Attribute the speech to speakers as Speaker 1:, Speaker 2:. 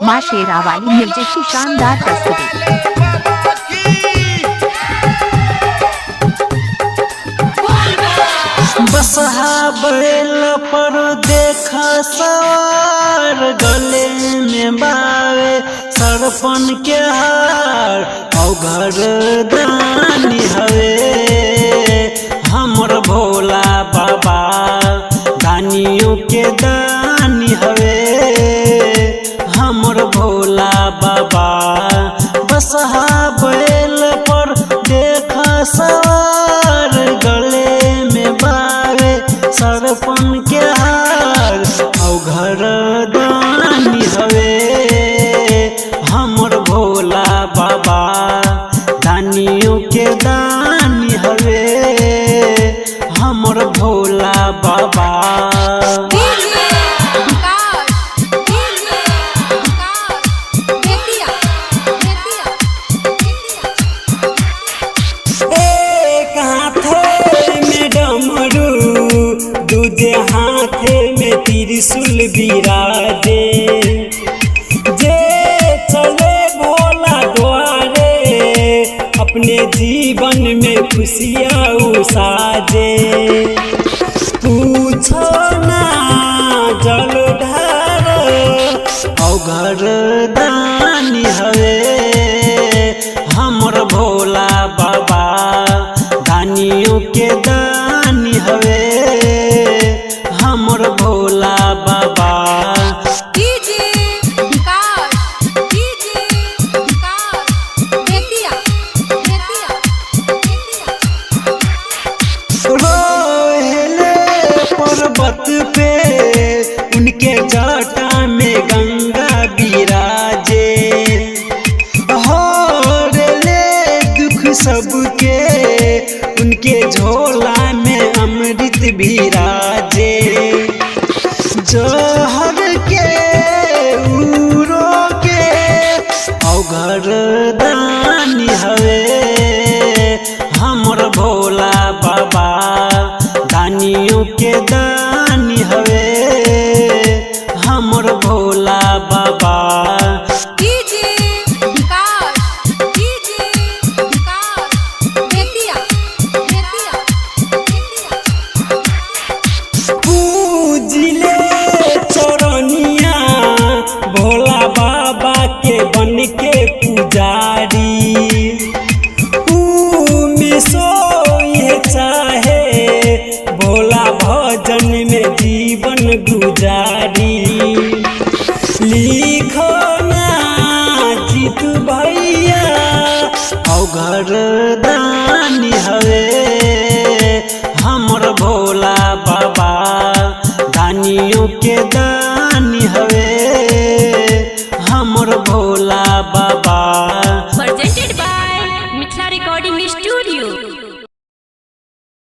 Speaker 1: मां शेरावाली म्यूजिक की शानदार प्रस्तुति।
Speaker 2: बसहा बैल पर देखा सवार, गले में बावे सरपन के हार, और घर दानी हवे हमर भोला बाबा, दानियों के दानी हवे हमर भोला बाबा। बसहा बैल पर देखा सवार, गले में बावे सरपन के हार, और घर दानी हवे हमर भोला बाबा, दानियों के दानी हवे हमर भोला बाबा। दूजे हाथे में त्रिशूल बिराजे, जे चले भोला द्वारे अपने जीवन में खुशियाँ साजे। पूछो ना जल ढार, और घर दानी हवे हमर भोला बाबा, दानियों के दानी हवे हमर भोला बाबा। रोहिले पर्वत पे उनके जटा में गंगा बिराजे, हरेले दुख सबके उनके झोला में अमृत बिराजे। जहर के उरो के और घर दानी हवे हमर भोला बाबा, दानियों के दानी हवे हमर भोला बाबा। भोला बाबा के बन के पुजारी, में सोए चाहे भोला भजन में जीवन गुजारी। लिखो ना जीत भैया, और घर दानी हवे